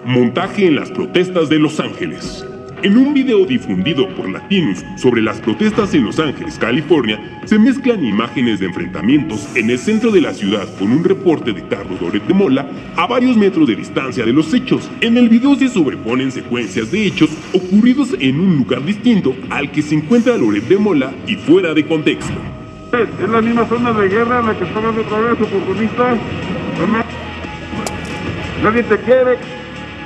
Montaje en las protestas de Los Ángeles. En un video difundido por Latinus sobre las protestas en Los Ángeles, California, se mezclan imágenes de enfrentamientos en el centro de la ciudad con un reporte de Carlos Loret de Mola a varios metros de distancia de los hechos. En el video se sobreponen secuencias de hechos ocurridos en un lugar distinto al que se encuentra Loret de Mola y fuera de contexto. Es la misma zona de guerra en la que está dando otra vez, oportunista. Nadie te quiere.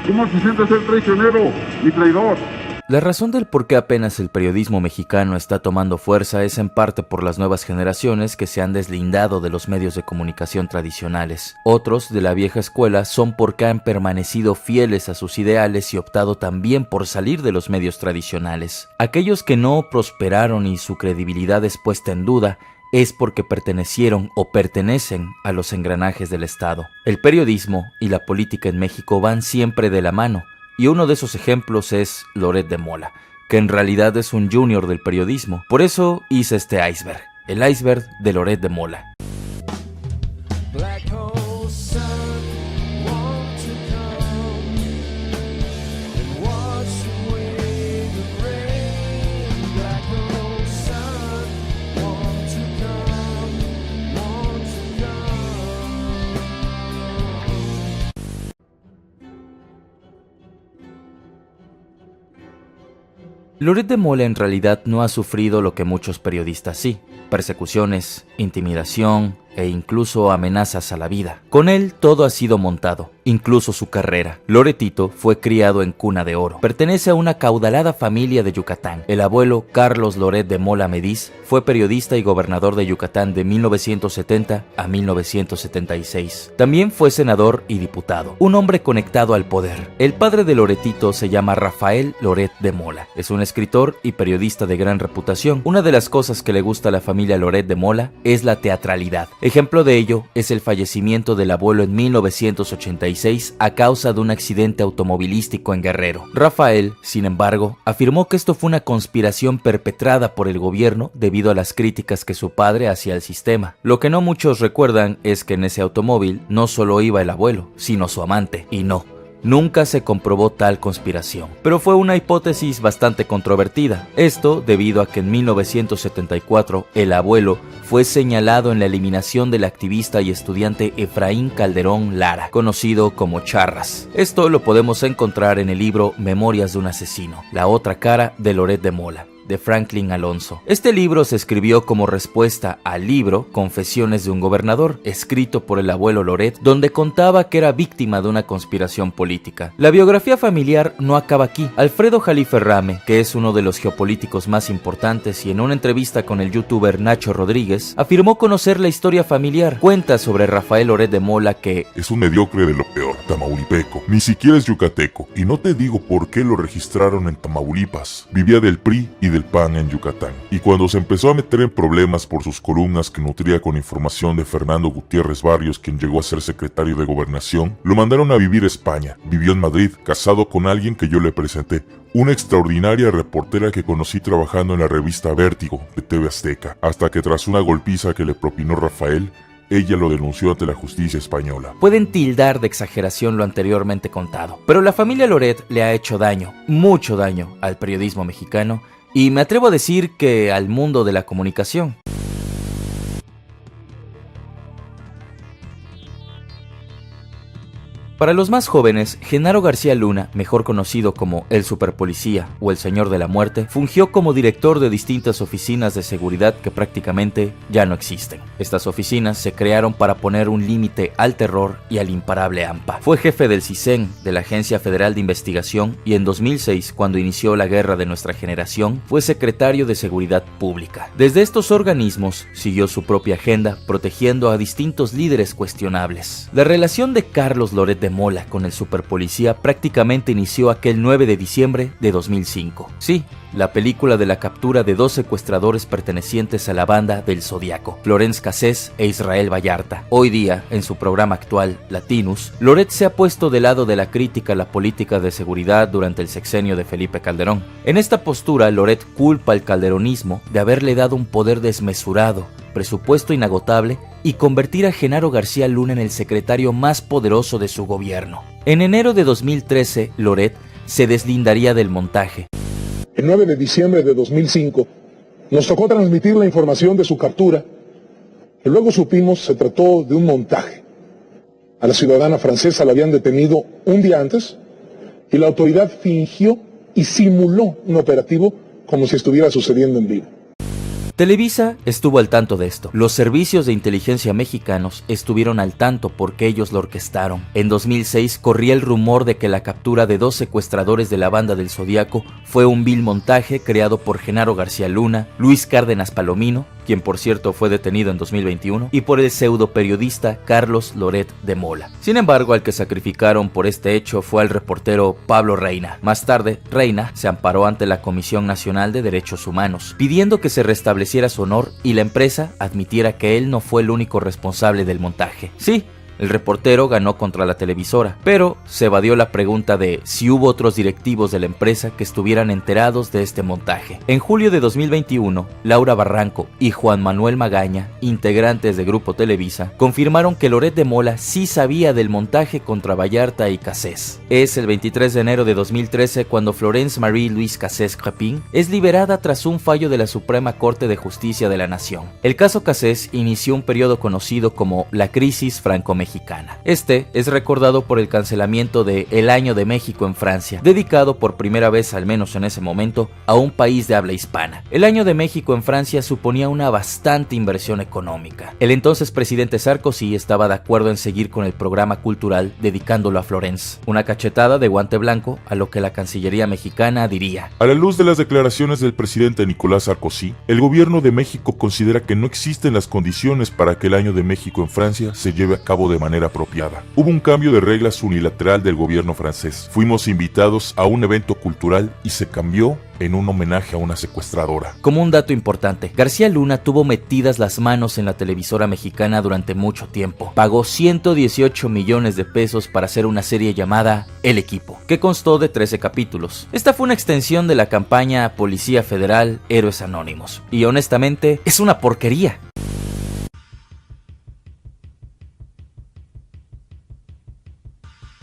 ¿Cómo se siente ser traicionero y traidor? La razón del por qué apenas el periodismo mexicano está tomando fuerza es en parte por las nuevas generaciones que se han deslindado de los medios de comunicación tradicionales. Otros, de la vieja escuela, son porque han permanecido fieles a sus ideales y optado también por salir de los medios tradicionales. Aquellos que no prosperaron y su credibilidad es puesta en duda es porque pertenecieron o pertenecen a los engranajes del Estado. El periodismo y la política en México van siempre de la mano, y uno de esos ejemplos es Loret de Mola, que en realidad es un junior del periodismo. Por eso hice este iceberg, el iceberg de Loret de Mola. Loret de Mola en realidad no ha sufrido lo que muchos periodistas sí: persecuciones, intimidación e incluso amenazas a la vida. Con él todo ha sido montado, incluso su carrera. Loretito fue criado en cuna de oro. Pertenece a una caudalada familia de Yucatán. El abuelo, Carlos Loret de Mola Mediz, fue periodista y gobernador de Yucatán de 1970 a 1976. También fue senador y diputado. Un hombre conectado al poder. El padre de Loretito se llama Rafael Loret de Mola. Es un escritor y periodista de gran reputación. Una de las cosas que le gusta a la familia Loret de Mola es la teatralidad. Ejemplo de ello es el fallecimiento del abuelo en 1986 a causa de un accidente automovilístico en Guerrero. Rafael, sin embargo, afirmó que esto fue una conspiración perpetrada por el gobierno debido a las críticas que su padre hacía al sistema. Lo que no muchos recuerdan es que en ese automóvil no solo iba el abuelo, sino su amante, y no. Nunca se comprobó tal conspiración, pero fue una hipótesis bastante controvertida. Esto debido a que en 1974 el abuelo fue señalado en la eliminación del activista y estudiante Efraín Calderón Lara, conocido como Charras. Esto lo podemos encontrar en el libro Memorias de un asesino, la otra cara de Loret de Mola, de Franklin Alonso. Este libro se escribió como respuesta al libro Confesiones de un gobernador, escrito por el abuelo Loret, donde contaba que era víctima de una conspiración política. La biografía familiar no acaba aquí. Alfredo Jalife Rame, que es uno de los geopolíticos más importantes, y en una entrevista con el youtuber Nacho Rodríguez, afirmó conocer la historia familiar. Cuenta sobre Rafael Loret de Mola que es un mediocre de lo peor, tamaulipeco, ni siquiera es yucateco, y no te digo por qué lo registraron en Tamaulipas. Vivía del PRI y del PAN en Yucatán, y cuando se empezó a meter en problemas por sus columnas que nutría con información de Fernando Gutiérrez Barrios, quien llegó a ser secretario de Gobernación, lo mandaron a vivir a España. Vivió en Madrid, casado con alguien que yo le presenté, una extraordinaria reportera que conocí trabajando en la revista Vértigo de TV Azteca, hasta que tras una golpiza que le propinó Rafael, ella lo denunció ante la justicia española. Pueden tildar de exageración lo anteriormente contado, pero la familia Loret le ha hecho daño, mucho daño, al periodismo mexicano, y me atrevo a decir que al mundo de la comunicación. Para los más jóvenes, Genaro García Luna, mejor conocido como el Superpolicía o el Señor de la Muerte, fungió como director de distintas oficinas de seguridad que prácticamente ya no existen. Estas oficinas se crearon para poner un límite al terror y al imparable AMPA. Fue jefe del CISEN, de la Agencia Federal de Investigación, y en 2006, cuando inició la guerra de nuestra generación, fue secretario de Seguridad Pública. Desde estos organismos, siguió su propia agenda, protegiendo a distintos líderes cuestionables. La relación de Carlos Loret de Mola con el Superpolicía prácticamente inició aquel 9 de diciembre de 2005. Sí, la película de la captura de 2 secuestradores pertenecientes a la banda del Zodiaco, Florence Cassés e Israel Vallarta. Hoy día, en su programa actual, Latinus, Loret se ha puesto del lado de la crítica a la política de seguridad durante el sexenio de Felipe Calderón. En esta postura, Loret culpa al calderonismo de haberle dado un poder desmesurado, presupuesto inagotable y convertir a Genaro García Luna en el secretario más poderoso de su gobierno. En enero de 2013, Loret se deslindaría del montaje. El 9 de diciembre de 2005 nos tocó transmitir la información de su captura, que luego supimos se trató de un montaje. A la ciudadana francesa la habían detenido un día antes y la autoridad fingió y simuló un operativo como si estuviera sucediendo en vivo. Televisa estuvo al tanto de esto. Los servicios de inteligencia mexicanos estuvieron al tanto porque ellos lo orquestaron. En 2006 corría el rumor de que la captura de 2 secuestradores de la banda del Zodiaco fue un vil montaje creado por Genaro García Luna, Luis Cárdenas Palomino, quien por cierto fue detenido en 2021, y por el pseudo periodista Carlos Loret de Mola. Sin embargo, al que sacrificaron por este hecho fue al reportero Pablo Reina. Más tarde, Reina se amparó ante la Comisión Nacional de Derechos Humanos, pidiendo que se restableciera su honor y la empresa admitiera que él no fue el único responsable del montaje. Sí, el reportero ganó contra la televisora, pero se evadió la pregunta de si hubo otros directivos de la empresa que estuvieran enterados de este montaje. En julio de 2021, Laura Barranco y Juan Manuel Magaña, integrantes de Grupo Televisa, confirmaron que Loret de Mola sí sabía del montaje contra Vallarta y Cassés. Es el 23 de enero de 2013 cuando Florence Marie-Louise Cassés Crepin es liberada tras un fallo de la Suprema Corte de Justicia de la Nación. El caso Cassés inició un periodo conocido como la crisis franco-mexicana. Este es recordado por el cancelamiento de El Año de México en Francia, dedicado por primera vez, al menos en ese momento, a un país de habla hispana. El Año de México en Francia suponía una bastante inversión económica. El entonces presidente Sarkozy estaba de acuerdo en seguir con el programa cultural dedicándolo a Florence. Una cachetada de guante blanco a lo que la Cancillería mexicana diría: A la luz de las declaraciones del presidente Nicolás Sarkozy, el gobierno de México considera que no existen las condiciones para que el Año de México en Francia se lleve a cabo de manera apropiada. Hubo un cambio de reglas unilateral del gobierno francés. Fuimos invitados a un evento cultural y se cambió en un homenaje a una secuestradora. Como un dato importante, García Luna tuvo metidas las manos en la televisora mexicana durante mucho tiempo. Pagó 118 millones de pesos para hacer una serie llamada El Equipo, que constó de 13 capítulos. Esta fue una extensión de la campaña Policía Federal Héroes Anónimos. Y honestamente, es una porquería.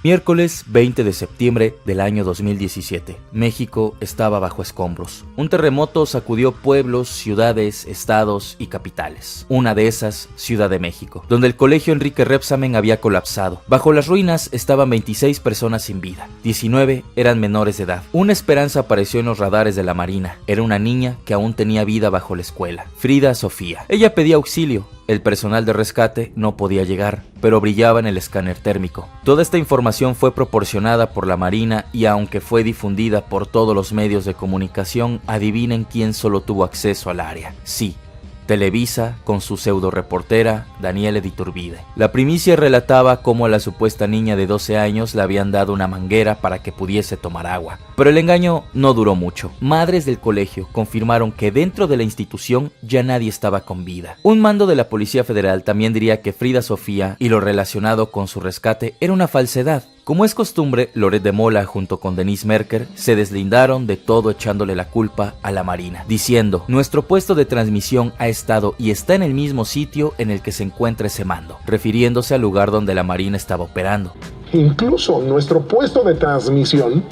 Miércoles 20 de septiembre del año 2017. México estaba bajo escombros. Un terremoto sacudió pueblos, ciudades, estados y capitales. Una de esas, Ciudad de México, donde el colegio Enrique Rebsamen había colapsado. Bajo las ruinas estaban 26 personas sin vida. 19 eran menores de edad. Una esperanza apareció en los radares de la Marina. Era una niña que aún tenía vida bajo la escuela. Frida Sofía. Ella pedía auxilio. El personal de rescate no podía llegar, pero brillaba en el escáner térmico. Toda esta información fue proporcionada por la Marina y aunque fue difundida por todos los medios de comunicación, adivinen quién solo tuvo acceso al área. Sí, Televisa, con su pseudo reportera Daniela de Iturbide. La primicia relataba cómo a la supuesta niña de 12 años le habían dado una manguera para que pudiese tomar agua. Pero el engaño no duró mucho. Madres del colegio confirmaron que dentro de la institución ya nadie estaba con vida. Un mando de la Policía Federal también diría que Frida Sofía y lo relacionado con su rescate era una falsedad. Como es costumbre, Loret de Mola junto con Denise Merker se deslindaron de todo echándole la culpa a la Marina, diciendo: nuestro puesto de transmisión ha estado y está en el mismo sitio en el que se encuentra ese mando, refiriéndose al lugar donde la Marina estaba operando. Incluso nuestro puesto de transmisión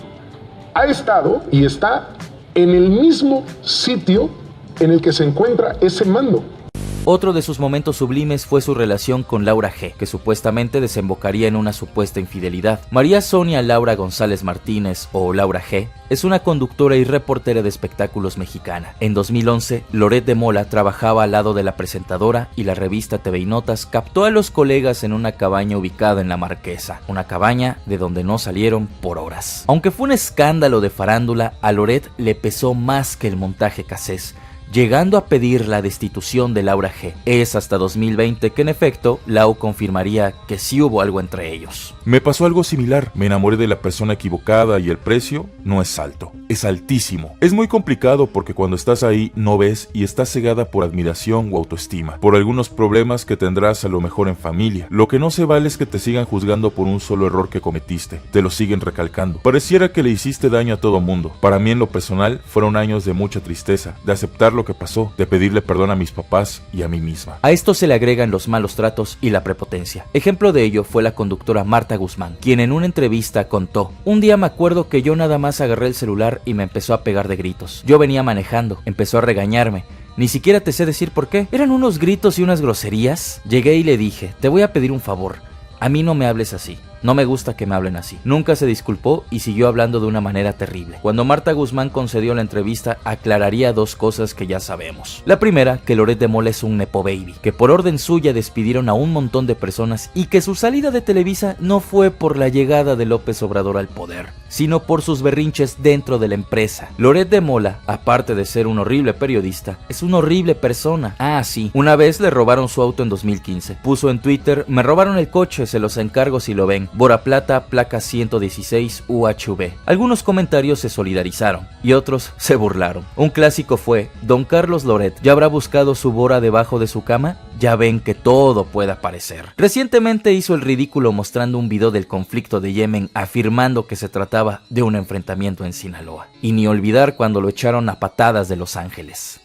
ha estado y está en el mismo sitio en el que se encuentra ese mando. Otro de sus momentos sublimes fue su relación con Laura G., que supuestamente desembocaría en una supuesta infidelidad. María Sonia Laura González Martínez, o Laura G., es una conductora y reportera de espectáculos mexicana. En 2011, Loret de Mola trabajaba al lado de la presentadora y la revista TV y Notas captó a los colegas en una cabaña ubicada en La Marquesa, una cabaña de donde no salieron por horas. Aunque fue un escándalo de farándula, a Loret le pesó más que el montaje Cassés, llegando a pedir la destitución de Laura G. Es hasta 2020 que en efecto Lau confirmaría que sí hubo algo entre ellos. Me pasó algo similar, me enamoré de la persona equivocada y el precio no es alto, es altísimo. Es muy complicado porque cuando estás ahí no ves y estás cegada por admiración o autoestima, por algunos problemas que tendrás a lo mejor en familia. Lo que no se vale es que te sigan juzgando por un solo error que cometiste, te lo siguen recalcando. Pareciera que le hiciste daño a todo mundo. Para mí en lo personal fueron años de mucha tristeza, de aceptar lo que pasó, de pedirle perdón a mis papás y a mí misma. A esto se le agregan los malos tratos y la prepotencia. Ejemplo de ello fue la conductora Marta Guzmán, quien en una entrevista contó: un día me acuerdo que yo nada más agarré el celular y me empezó a pegar de gritos. Yo venía manejando, empezó a regañarme. Ni siquiera te sé decir por qué. Eran unos gritos y unas groserías. Llegué y le dije: te voy a pedir un favor. A mí no me hables así. No me gusta que me hablen así. Nunca se disculpó y siguió hablando de una manera terrible. Cuando Marta Guzmán concedió la entrevista, aclararía dos cosas que ya sabemos. La primera, que Loret de Mola es un nepo baby, que por orden suya despidieron a un montón de personas y que su salida de Televisa no fue por la llegada de López Obrador al poder, sino por sus berrinches dentro de la empresa. Loret de Mola, aparte de ser un horrible periodista, es una horrible persona. Ah, sí, una vez le robaron su auto en 2015. Puso en Twitter: me robaron el coche, se los encargo si lo ven. Bora Plata, placa 116 UHV. Algunos comentarios se solidarizaron y otros se burlaron. Un clásico fue: don Carlos Loret, ¿ya habrá buscado su Bora debajo de su cama? Ya ven que todo puede aparecer. Recientemente hizo el ridículo mostrando un video del conflicto de Yemen, afirmando que se trataba de un enfrentamiento en Sinaloa. Y ni olvidar cuando lo echaron a patadas de Los Ángeles.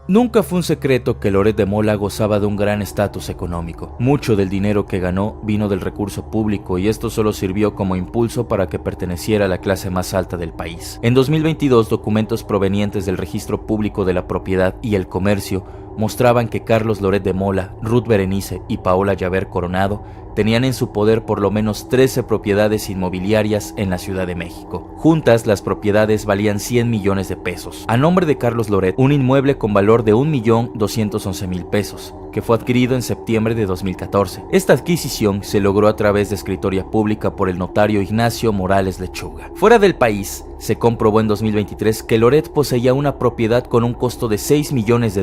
Nunca fue un secreto que Loret de Mola gozaba de un gran estatus económico. Mucho del dinero que ganó vino del recurso público y esto solo sirvió como impulso para que perteneciera a la clase más alta del país. En 2022, documentos provenientes del Registro Público de la Propiedad y el Comercio mostraban que Carlos Loret de Mola, Ruth Berenice y Paola Llaver Coronado tenían en su poder por lo menos 13 propiedades inmobiliarias en la Ciudad de México. Juntas, las propiedades valían 100 millones de pesos. A nombre de Carlos Loret, un inmueble con valor de 1.211.000 pesos, que fue adquirido en septiembre de 2014. Esta adquisición se logró a través de escritoria pública por el notario Ignacio Morales Lechuga. Fuera del país, se comprobó en 2023 que Loret poseía una propiedad con un costo de $6 millones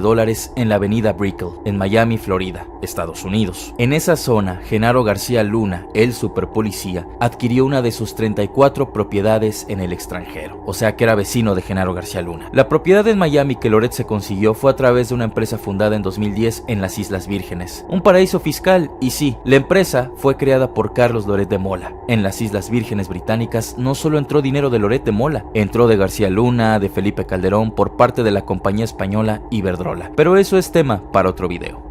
en la avenida Brickell, en Miami, Florida, Estados Unidos. En esa zona, Genaro García Luna, el superpolicía, adquirió una de sus 34 propiedades en el extranjero, o sea que era vecino de Genaro García Luna. La propiedad en Miami que Loret se consiguió fue a través de una empresa fundada en 2010 en las Islas Vírgenes, un paraíso fiscal, y sí, la empresa fue creada por Carlos Loret de Mola. En las Islas Vírgenes británicas no solo entró dinero de Loret de Mola, entró de García Luna, de Felipe Calderón por parte de la compañía española Iberdrola, pero eso es tema para otro video.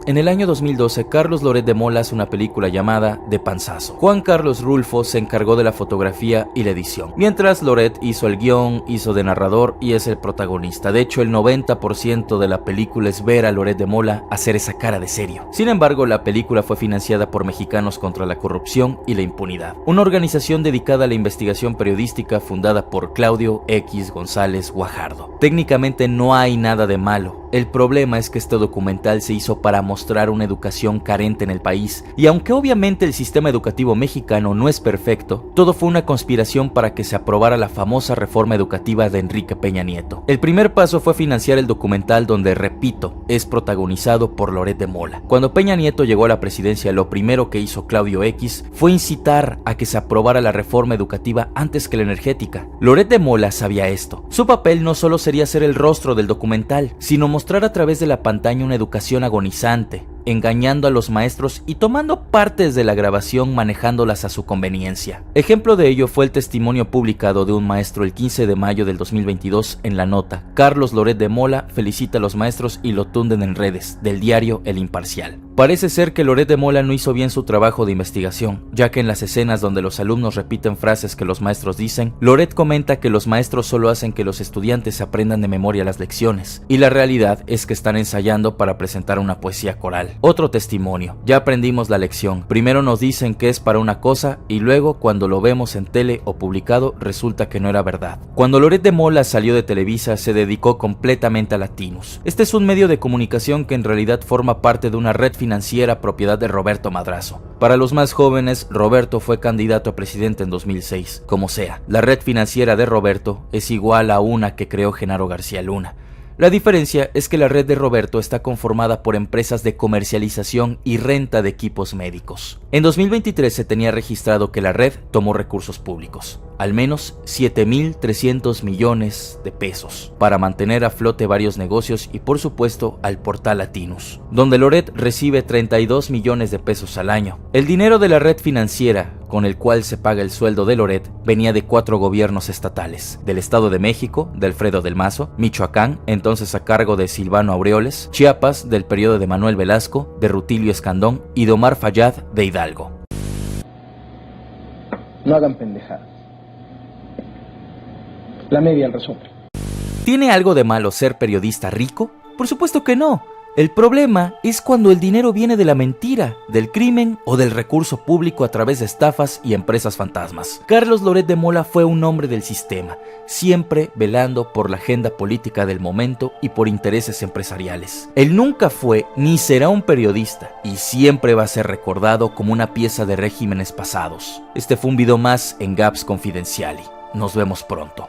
En el año 2012, Carlos Loret de Mola hace una película llamada De Panzazo. Juan Carlos Rulfo se encargó de la fotografía y la edición, mientras Loret hizo el guión, hizo de narrador y es el protagonista. De hecho, el 90% de la película es ver a Loret de Mola hacer esa cara de serio. Sin embargo, la película fue financiada por Mexicanos contra la Corrupción y la Impunidad, una organización dedicada a la investigación periodística fundada por Claudio X González Guajardo. Técnicamente no hay nada de malo. El problema es que este documental se hizo para mostrar una educación carente en el país, y aunque obviamente el sistema educativo mexicano no es perfecto, todo fue una conspiración para que se aprobara la famosa reforma educativa de Enrique Peña Nieto. El primer paso fue financiar el documental donde, repito, es protagonizado por Loret de Mola. Cuando Peña Nieto llegó a la presidencia, lo primero que hizo Claudio X fue incitar a que se aprobara la reforma educativa antes que la energética. Loret de Mola sabía esto. Su papel no solo sería ser el rostro del documental, sino mostrar a través de la pantalla una educación agonizante, engañando a los maestros y tomando partes de la grabación manejándolas a su conveniencia. Ejemplo de ello fue el testimonio publicado de un maestro el 15 de mayo del 2022 en La Nota. Carlos Loret de Mola felicita a los maestros y lo tunden en redes, del diario El Imparcial. Parece ser que Loret de Mola no hizo bien su trabajo de investigación, ya que en las escenas donde los alumnos repiten frases que los maestros dicen, Loret comenta que los maestros solo hacen que los estudiantes aprendan de memoria las lecciones, y la realidad es que están ensayando para presentar una poesía coral. Confidencial. Otro testimonio. Ya aprendimos la lección. Primero nos dicen que es para una cosa y luego cuando lo vemos en tele o publicado resulta que no era verdad. Cuando Loret de Mola salió de Televisa se dedicó completamente a Latinus. Este es un medio de comunicación que en realidad forma parte de una red financiera propiedad de Roberto Madrazo. Para los más jóvenes, Roberto fue candidato a presidente en 2006. Como sea, la red financiera de Roberto es igual a una que creó Genaro García Luna. La diferencia es que la red de Roberto está conformada por empresas de comercialización y renta de equipos médicos. En 2023 se tenía registrado que la red tomó recursos públicos, al menos 7.300 millones de pesos, para mantener a flote varios negocios y por supuesto al portal Latinus, donde Loret recibe 32 millones de pesos al año. El dinero de la red financiera, con el cual se paga el sueldo de Loret, venía de 4 gobiernos estatales, del Estado de México, de Alfredo del Mazo, Michoacán, entonces a cargo de Silvano Aureoles, Chiapas, del periodo de Manuel Velasco, de Rutilio Escandón y de Omar Fayad de Hidalgo. No hagan pendejadas. La media al resumen. ¿Tiene algo de malo ser periodista rico? Por supuesto que no. El problema es cuando el dinero viene de la mentira, del crimen o del recurso público a través de estafas y empresas fantasmas. Carlos Loret de Mola fue un hombre del sistema, siempre velando por la agenda política del momento y por intereses empresariales. Él nunca fue ni será un periodista y siempre va a ser recordado como una pieza de regímenes pasados. Este fue un video más en Gaps Confidenciali. Nos vemos pronto.